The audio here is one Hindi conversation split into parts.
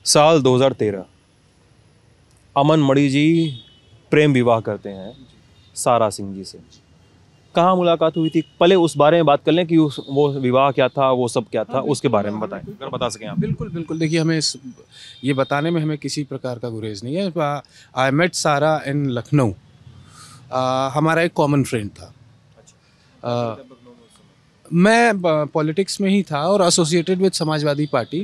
साल 2013 अमन मणि जी प्रेम विवाह करते हैं सारा सिंह जी से। कहाँ मुलाकात हुई थी? पहले उस बारे में बात कर लें कि वो विवाह क्या था, वो सब क्या था, उसके बारे में बताएं अगर बता सकें आप। बिल्कुल बिल्कुल। देखिए, हमें ये बताने में हमें किसी प्रकार का गुरेज नहीं है। आई मेट सारा इन लखनऊ। हमारा एक कॉमन फ्रेंड था। मैं पॉलिटिक्स में ही था और एसोसिएटेड विद समाजवादी पार्टी।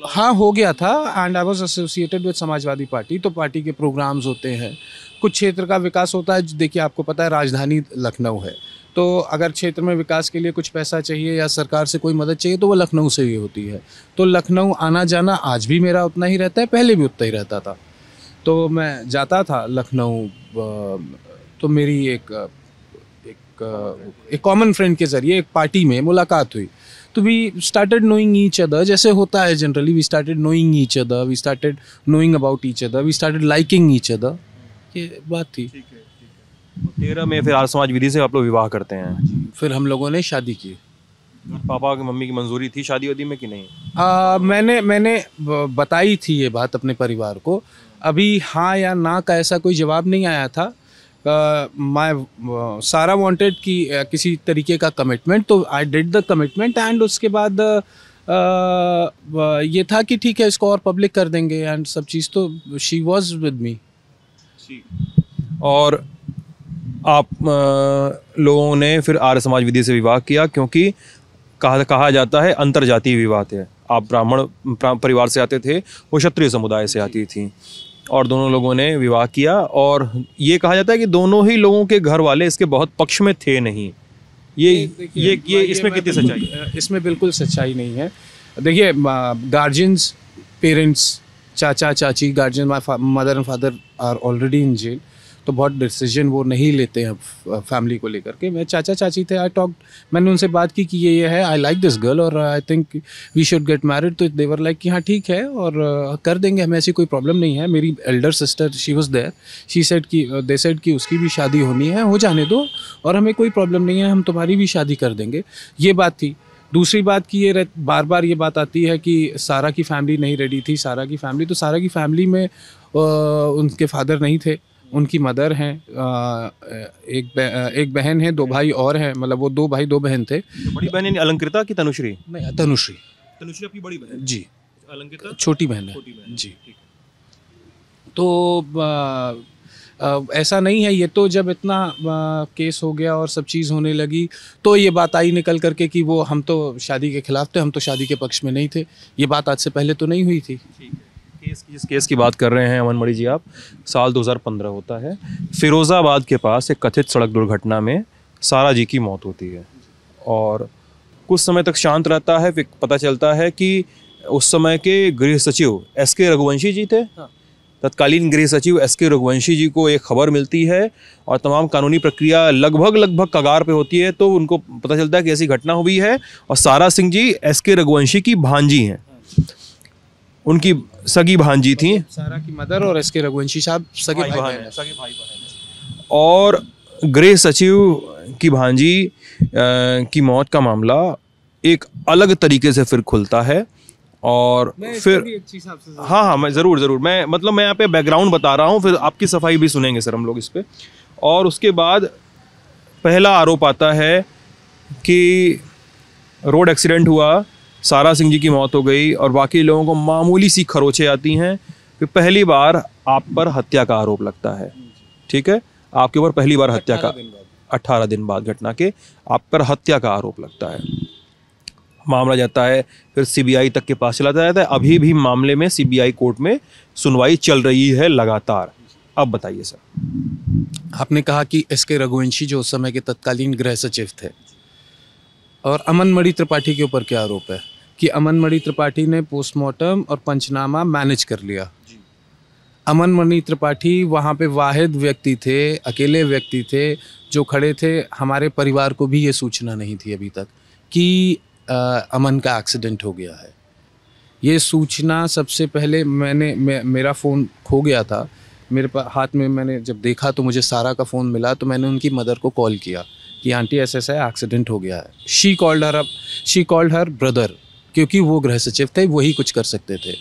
हाँ, हो गया था and I was associated with Samajwadi party. तो पार्टी के प्रोग्राम्स होते हैं, कुछ क्षेत्र का विकास होता है। देखिए, आपको पता है राजधानी लखनऊ है, तो अगर क्षेत्र में विकास के लिए कुछ पैसा चाहिए या सरकार से कोई मदद चाहिए तो वो लखनऊ से ही होती है। तो लखनऊ आना जाना आज भी मेरा उतना ही रहता है, पहले भी उतना ही रहता था। तो मैं जाता था लखनऊ। तो मेरी एक कॉमन फ्रेंड के ज़रिए एक पार्टी में मुलाकात हुई। तो we started knowing each other, जैसे होता है generally. We started knowing each other, we started knowing about each other, we started liking each other. ये बात थी। 13 में फिर आर्य समाज विधि से आप लोग विवाह करते हैं। फिर हम लोगों ने शादी की। पापा की मम्मी की मंजूरी थी शादी वादी में कि नहीं? मैंने बताई थी ये बात अपने परिवार को। अभी हाँ या ना का ऐसा कोई जवाब नहीं आया था। सारा वांटेड कि किसी तरीके का कमिटमेंट, तो I did the commitment and उसके बाद ये था कि ठीक है, इसको और पब्लिक कर देंगे एंड सब चीज़। तो शी वाज विद मी। और आप लोगों ने फिर आर्य समाज विधि से विवाह किया, क्योंकि कहा जाता है अंतरजातीय विवाह थे। आप ब्राह्मण परिवार से आते थे, वो क्षत्रिय समुदाय से आती थी, और दोनों लोगों ने विवाह किया। और ये कहा जाता है कि दोनों ही लोगों के घर वाले इसके बहुत पक्ष में थे नहीं। ये इसमें कितनी सच्चाई है? इसमें बिल्कुल सच्चाई नहीं है। देखिए, गार्जियंस, पेरेंट्स, चाचा चाची, guardian, my mother and father are already in jail. तो बहुत डिसीजन वो नहीं लेते हैं फैमिली को लेकर के। मैं चाचा चाची थे, मैंने उनसे बात की कि ये है, आई लाइक दिस गर्ल और I think we should get married. तो देवर लाइक कि हाँ ठीक है और कर देंगे, हमें ऐसी कोई प्रॉब्लम नहीं है। मेरी elder sister, she was there, she said कि दे सेड कि उसकी भी शादी होनी है, हो जाने दो और हमें कोई प्रॉब्लम नहीं है, हम तुम्हारी भी शादी कर देंगे। ये बात थी। दूसरी बात की ये बार बार ये बात आती है कि सारा की फैमिली नहीं रेडी थी। सारा की फैमिली में उनके फादर नहीं थे, उनकी मदर हैं, एक बहन है, 2 भाई और हैं। मतलब वो 2 भाई 2 बहन थे। बड़ी बहन यानी अलंकृता की तनुश्री? नहीं, तनुश्री। तनुश्री आपकी बड़ी बहन जी, अलंकृता छोटी बहन है जी। तो ऐसा नहीं है। ये तो जब इतना केस हो गया और सब चीज़ होने लगी तो ये बात आई निकल करके कि वो हम तो शादी के खिलाफ थे, हम तो शादी के पक्ष में नहीं थे। ये बात आज से पहले तो नहीं हुई थी। जिस केस की बात कर रहे हैं अमन मणि जी आप, साल 2015 होता है। फिरोज़ाबाद के पास एक कथित सड़क दुर्घटना में सारा जी की मौत होती है और कुछ समय तक शांत रहता है। फिर पता चलता है कि उस समय के गृह सचिव एस.के. रघुवंशी जी थे। तत्कालीन गृह सचिव एस.के. रघुवंशी जी को एक खबर मिलती है और तमाम कानूनी प्रक्रिया लगभग कगार पे होती है। तो उनको पता चलता है कि ऐसी घटना हुई है और सारा सिंह जी एस.के. रघुवंशी की भांजी हैं, उनकी सगी भांजी थी। सारा की मदर और एस.के. रघुवंशी साहब सगे भाई बहन हैं। और गृह सचिव की भांजी की मौत का मामला एक अलग तरीके से फिर खुलता है। और फिर हाँ, मैं ज़रूर मैं यहाँ पे बैकग्राउंड बता रहा हूँ, फिर आपकी सफाई भी सुनेंगे सर हम लोग इस पे। और उसके बाद पहला आरोप आता है कि रोड एक्सीडेंट हुआ, सारा सिंह जी की मौत हो गई और बाकी लोगों को मामूली सी खरोचें आती हैं। फिर पहली बार आप पर हत्या का आरोप लगता है। ठीक है, आपके ऊपर पहली बार हत्या का 18 दिन बाद घटना के आप पर हत्या का आरोप लगता है। मामला जाता है फिर सीबीआई तक के पास चला जाता है। अभी भी मामले में सीबीआई कोर्ट में सुनवाई चल रही है लगातार। अब बताइए सर। आपने कहा कि एस.के. रघुवंशी जो उस समय के तत्कालीन गृह सचिव थे, और अमन मणि त्रिपाठी के ऊपर क्या आरोप है कि अमन मणि त्रिपाठी ने पोस्टमार्टम और पंचनामा मैनेज कर लिया। अमन मणि त्रिपाठी वहाँ पे वाहिद व्यक्ति थे, अकेले व्यक्ति थे जो खड़े थे। हमारे परिवार को भी ये सूचना नहीं थी अभी तक कि अमन का एक्सीडेंट हो गया है। ये सूचना सबसे पहले मेरा फ़ोन खो गया था मेरे हाथ में। मैंने जब देखा तो मुझे सारा का फ़ोन मिला, तो मैंने उनकी मदर को कॉल किया कि आंटी ऐसा है, एक्सीडेंट हो गया है। शी कॉल्ड हर ब्रदर, क्योंकि वो गृह सचिव थे, वही कुछ कर सकते थे।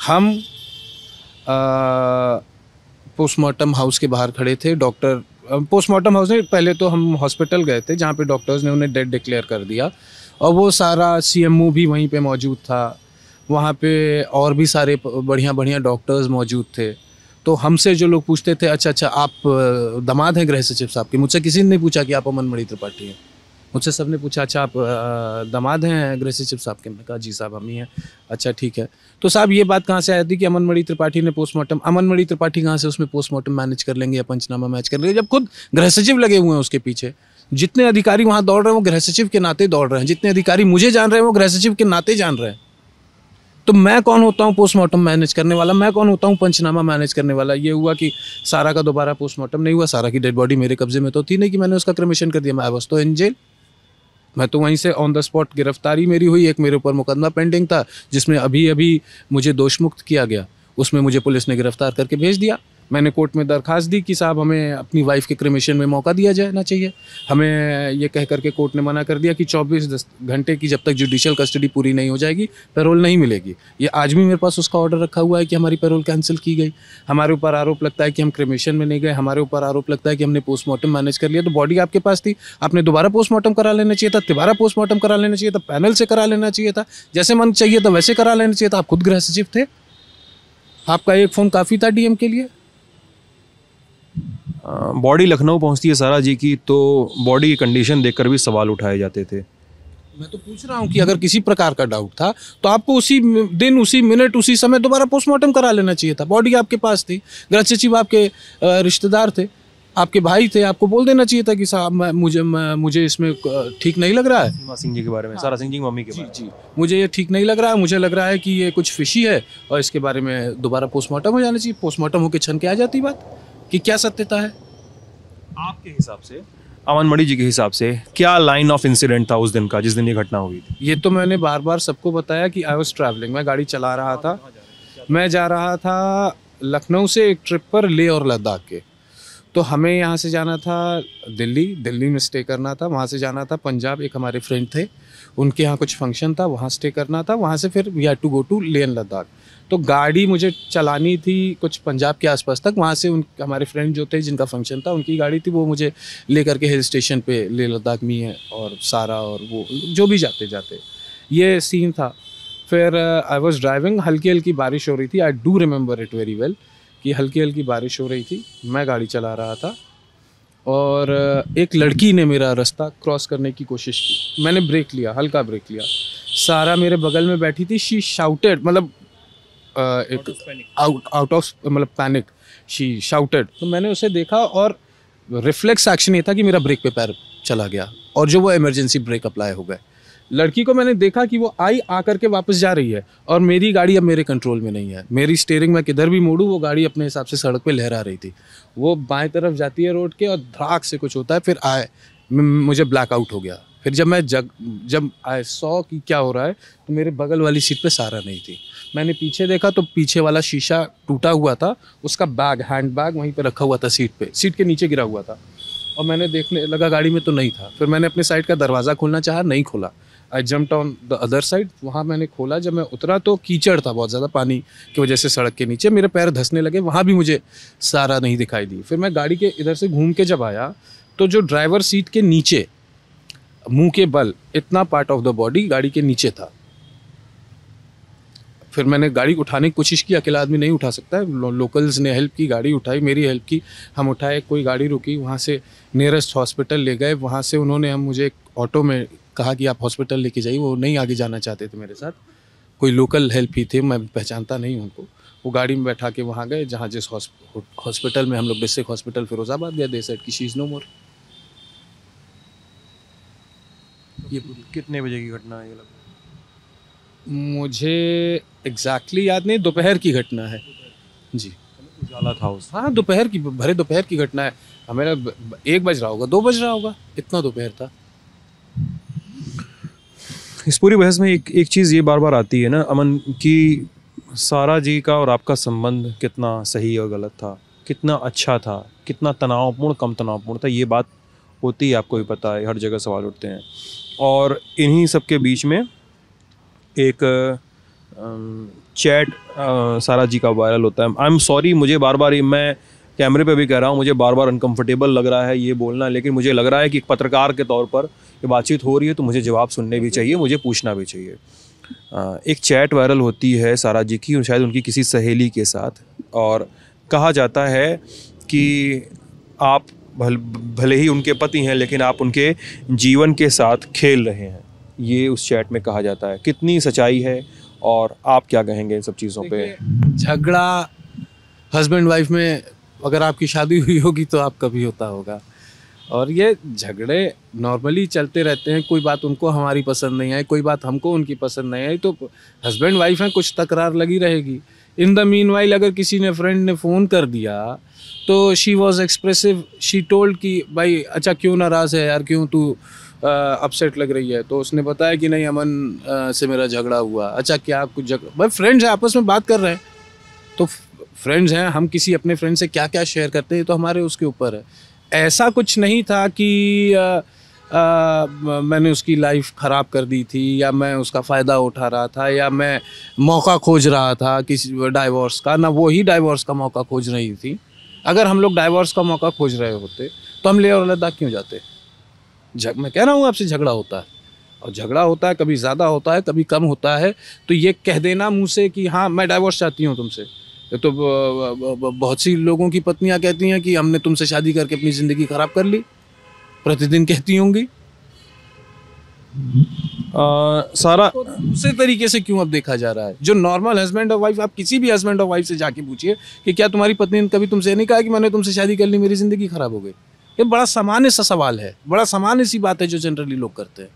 हम पोस्टमार्टम हाउस के बाहर खड़े थे। डॉक्टर पोस्टमार्टम हाउस में पहले तो हम हॉस्पिटल गए थे जहाँ पे डॉक्टर्स ने उन्हें डेड डिक्लेयर कर दिया, और वो सारा सीएमओ भी वहीं पे मौजूद था, वहाँ पे और भी सारे बढ़िया बढ़िया डॉक्टर्स मौजूद थे। तो हमसे जो लोग पूछते थे, अच्छा आप दामाद हैं गृह सचिव साहब के, मुझसे किसी ने नहीं पूछा कि आप अमन मणि त्रिपाठी हैं। मुझसे सबने पूछा अच्छा आप दामाद हैं गृह सचिव साहब के। मैंने कहा जी साहब हम ही हैं। अच्छा ठीक है, तो साहब ये बात कहाँ से आई थी कि अमन मणि त्रिपाठी ने पोस्टमार्टम, अमन मणि त्रिपाठी कहाँ से उसमें पोस्टमार्टम मैनेज कर लेंगे या पंचनामा मैच कर लेंगे, जब खुद गृह सचिव लगे हुए हैं उसके पीछे। जितने अधिकारी वहाँ दौड़ रहे हैं वो गृह सचिव के नाते दौड़ रहे हैं, जितने अधिकारी मुझे जान रहे हैं वो गृह सचिव के नाते जान रहे हैं। तो मैं कौन होता हूँ पोस्टमार्टम मैनेज करने वाला, मैं कौन होता हूँ पंचनामा मैनेज करने वाला। ये हुआ कि सारा का दोबारा पोस्टमार्टम नहीं हुआ, सारा की डेड बॉडी मेरे कब्जे में तो थी नहीं कि मैंने उसका क्रिमेशन कर दिया। मैं बस तो इन जेल, मैं तो वहीं से ऑन द स्पॉट गिरफ्तारी मेरी हुई। एक मेरे ऊपर मुकदमा पेंडिंग था जिसमें अभी अभी मुझे दोषमुक्त किया गया, उसमें मुझे पुलिस ने गिरफ्तार करके भेज दिया। मैंने कोर्ट में दरखास्त दी कि साहब हमें अपनी वाइफ के क्रिमेशन में मौका दिया जाना चाहिए। हमें ये कह करके कोर्ट ने मना कर दिया कि 24 घंटे की जब तक जुडिशियल कस्टडी पूरी नहीं हो जाएगी पैरोल नहीं मिलेगी। ये आज भी मेरे पास उसका ऑर्डर रखा हुआ है कि हमारी पैरोल कैंसिल की गई। हमारे ऊपर आरोप लगता है कि हम क्रिमेशन में नहीं गए, हमारे ऊपर आरोप लगता है कि हमने पोस्टमार्टम मैनेज कर लिया। तो बॉडी आपके पास थी, आपने दोबारा पोस्टमार्टम करा लेना चाहिए था, दोबारा पोस्टमार्टम करा लेना चाहिए था, पैनल से करा लेना चाहिए था, जैसे मन चाहिए था वैसे करा लेना चाहिए था। आप खुद गृह सचिव थे, आपका एक फ़ोन काफ़ी था डीएम के लिए। बॉडी लखनऊ पहुंचती है सारा जी की, तो बॉडी की कंडीशन देखकर भी सवाल उठाए जाते थे। मैं तो पूछ रहा हूँ कि अगर किसी प्रकार का डाउट था तो आपको उसी दिन, उसी मिनट, उसी समय दोबारा पोस्टमार्टम करा लेना चाहिए था। बॉडी आपके पास थी, गृह सचिव आपके रिश्तेदार थे, आपके भाई थे, आपको बोल देना चाहिए था कि साहब मुझे इसमें ठीक नहीं लग रहा है। सीमा सिंह जी के बारे में, सारा सिंह जी की मम्मी के बारे में। जी, मुझे ये ठीक नहीं लग रहा है, मुझे लग रहा है कि ये कुछ फिशी है और इसके बारे में दोबारा पोस्टमार्टम हो जाना चाहिए। पोस्टमार्टम होकर छन के आ जाती बात कि क्या सत्यता है। आपके हिसाब से, अमन मणि जी के हिसाब से, क्या लाइन ऑफ इंसिडेंट था उस दिन का जिस दिन ये घटना हुई थी? ये तो मैंने बार बार सबको बताया कि आई वॉज ट्रैवलिंग, मैं गाड़ी चला रहा था। मैं जा रहा था लखनऊ से एक ट्रिप पर लेह और लद्दाख के। तो हमें यहाँ से जाना था दिल्ली में स्टे करना था, वहाँ से जाना था पंजाब, एक हमारे फ्रेंड थे उनके यहाँ कुछ फंक्शन था, वहाँ स्टे करना था, वहाँ से फिर we had to go to Leh and Ladakh. तो गाड़ी मुझे चलानी थी कुछ पंजाब के आसपास तक, वहाँ से हमारे फ्रेंड जो थे जिनका फंक्शन था उनकी गाड़ी थी, वो मुझे लेकर के हिल स्टेशन पे लेह लद्दाख में है और सारा और वो जो भी जाते जाते ये सीन था। फिर आई वॉज ड्राइविंग, हल्की हल्की बारिश हो रही थी, I do remember it very well कि हल्की हल्की बारिश हो रही थी, मैं गाड़ी चला रहा था और एक लड़की ने मेरा रास्ता क्रॉस करने की कोशिश की। मैंने ब्रेक लिया, हल्का ब्रेक लिया, सारा मेरे बगल में बैठी थी, शी शाउटेड, मतलब एक आउट ऑफ मतलब पैनिक, शी शाउटेड। तो मैंने उसे देखा और रिफ्लेक्स एक्शन ये था कि मेरा ब्रेक पे पैर चला गया और जो वो इमरजेंसी ब्रेक अप्लाई हो गए। लड़की को मैंने देखा कि वो आई, आकर के वापस जा रही है और मेरी गाड़ी अब मेरे कंट्रोल में नहीं है। मेरी स्टीयरिंग मैं किधर भी मोड़ूँ वो गाड़ी अपने हिसाब से सड़क पे लहरा रही थी। वो बाएं तरफ जाती है रोड के और धड़ाक से कुछ होता है, फिर मुझे ब्लैकआउट हो गया। फिर जब आई सॉ कि क्या हो रहा है तो मेरे बगल वाली सीट पे सारा नहीं थी। मैंने पीछे देखा तो पीछे वाला शीशा टूटा हुआ था, उसका बैग, हैंड बैग वहीं पे रखा हुआ था सीट पे, सीट के नीचे गिरा हुआ था और मैंने देखने लगा गाड़ी में तो नहीं था। फिर मैंने अपने साइड का दरवाज़ा खोलना चाहा, नहीं खोला। आई jumped on the other side, वहाँ मैंने खोला। जब मैं उतरा तो कीचड़ था बहुत ज़्यादा, पानी की वजह से सड़क के नीचे मेरे पैर धंसने लगे, वहाँ भी मुझे सारा नहीं दिखाई दी। फिर मैं गाड़ी के इधर से घूम के जब आया तो जो ड्राइवर सीट के नीचे मुंह के बल इतना पार्ट ऑफ द बॉडी गाड़ी के नीचे था। फिर मैंने गाड़ी उठाने की कोशिश की, अकेला आदमी नहीं उठा सकता है, लोकल्स ने हेल्प की, गाड़ी उठाई, मेरी हेल्प की, हम उठाए, कोई गाड़ी रुकी, वहाँ से नियरेस्ट हॉस्पिटल ले गए। वहाँ से उन्होंने मुझे एक ऑटो में कहा कि आप हॉस्पिटल लेके जाइए, वो नहीं आगे जाना चाहते थे मेरे साथ, कोई लोकल हेल्प ही थे, मैं पहचानता नहीं उनको। वो गाड़ी में बैठा के वहाँ गए जहाँ जिस हॉस्पिटल में हम लोग, डिस्ट्रिक्ट हॉस्पिटल फिरोजाबाद गए, दे सेड कि शी इज़ नो मोर। ये कितने बजे की घटना है? मुझे एग्जैक्टली याद नहीं, दोपहर की घटना है जी। उजाला था उस, हाँ दोपहर की, भरे दोपहर की घटना है। हमें 1 बज रहा होगा, 2 बज रहा होगा, इतना दोपहर था। इस पूरी बहस में एक चीज़ ये बार बार आती है ना अमन, कि सारा जी का और आपका संबंध कितना सही और गलत था, कितना अच्छा था, कितना तनावपूर्ण, कम तनावपूर्ण था। ये बात होती है, आपको भी पता है, हर जगह सवाल उठते हैं। और इन्हीं सब के बीच में एक चैट सारा जी का वायरल होता है। आई एम सॉरी, मुझे बार बार मैं कैमरे पे भी कह रहा हूँ, मुझे बार बार अनकंफर्टेबल लग रहा है ये बोलना, लेकिन मुझे लग रहा है कि एक पत्रकार के तौर पर ये बातचीत हो रही है तो मुझे जवाब सुनने भी चाहिए, मुझे पूछना भी चाहिए। एक चैट वायरल होती है सारा जी की, शायद उनकी किसी सहेली के साथ, और कहा जाता है कि आप भले ही उनके पति हैं लेकिन आप उनके जीवन के साथ खेल रहे हैं, ये उस चैट में कहा जाता है। कितनी सच्चाई है और आप क्या कहेंगे इन सब चीज़ों पे? झगड़ा हस्बैंड वाइफ में अगर आपकी शादी हुई होगी तो आपका भी होता होगा, और ये झगड़े नॉर्मली चलते रहते हैं। कोई बात उनको हमारी पसंद नहीं आई, कोई बात हमको उनकी पसंद नहीं आई, तो हस्बैंड वाइफ हैं, कुछ तकरार लगी रहेगी। इन द मीनवाइल अगर किसी ने फ्रेंड ने फ़ोन कर दिया तो she was expressive, she told कि भाई अच्छा क्यों नाराज़ है यार, क्यों तू अपसेट लग रही है। तो उसने बताया कि नहीं अमन से मेरा झगड़ा हुआ। अच्छा क्या कुछ झगड़ा, भाई फ्रेंड्स हैं आपस में बात कर रहे हैं, तो फ्रेंड्स हैं, हम किसी अपने फ्रेंड से क्या क्या शेयर करते हैं तो हमारे उसके ऊपर है। ऐसा कुछ नहीं था कि मैंने उसकी लाइफ ख़राब कर दी थी, या मैं उसका फ़ायदा उठा रहा था, या मैं मौका खोज रहा था किसी डाइवोर्स का, ना वो ही डाइवोर्स का मौका खोज रही थी। अगर हम लोग डाइवोर्स का मौका खोज रहे होते तो हम लेह और लद्दाख क्यों जाते? मैं कह रहा हूँ आपसे, झगड़ा होता है, और झगड़ा होता है, कभी ज़्यादा होता है, कभी कम होता है। तो ये कह देना मुँह से कि हाँ मैं डाइवोर्स चाहती हूँ तुमसे, तो बहुत सी लोगों की पत्नियां कहती हैं कि हमने तुमसे शादी करके अपनी ज़िंदगी ख़राब कर ली, प्रतिदिन कहती होंगी। सारा दूसरे तरीके से क्यों अब देखा जा रहा है? जो नॉर्मल हस्बैंड और वाइफ, आप किसी भी हस्बैंड और वाइफ से जाके पूछिए कि क्या तुम्हारी पत्नी ने कभी तुमसे नहीं कहा कि मैंने तुमसे शादी कर ली, मेरी ज़िंदगी ख़राब हो गई? ये बड़ा सामान्य सा सवाल है, बड़ा सामान्य सी बात है जो जनरली लोग करते हैं।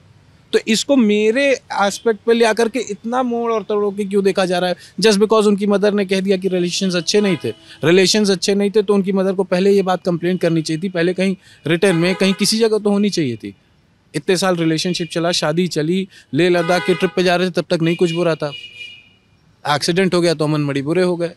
तो इसको मेरे एस्पेक्ट पे ले आकर के इतना मोड़ और तोड़ के क्यों देखा जा रहा है? जस्ट बिकॉज उनकी मदर ने कह दिया कि रिलेशंस अच्छे नहीं थे, रिलेशंस अच्छे नहीं थे, तो उनकी मदर को पहले ये बात कंप्लेन करनी चाहिए थी, पहले कहीं रिटर्न में कहीं किसी जगह तो होनी चाहिए थी। इतने साल रिलेशनशिप चला, शादी चली, लेह लद्दाख के ट्रिप पे जा रहे थे, तब तक नहीं कुछ बुरा था। एक्सीडेंट हो गया तो अमन मणि बुरे हो गए।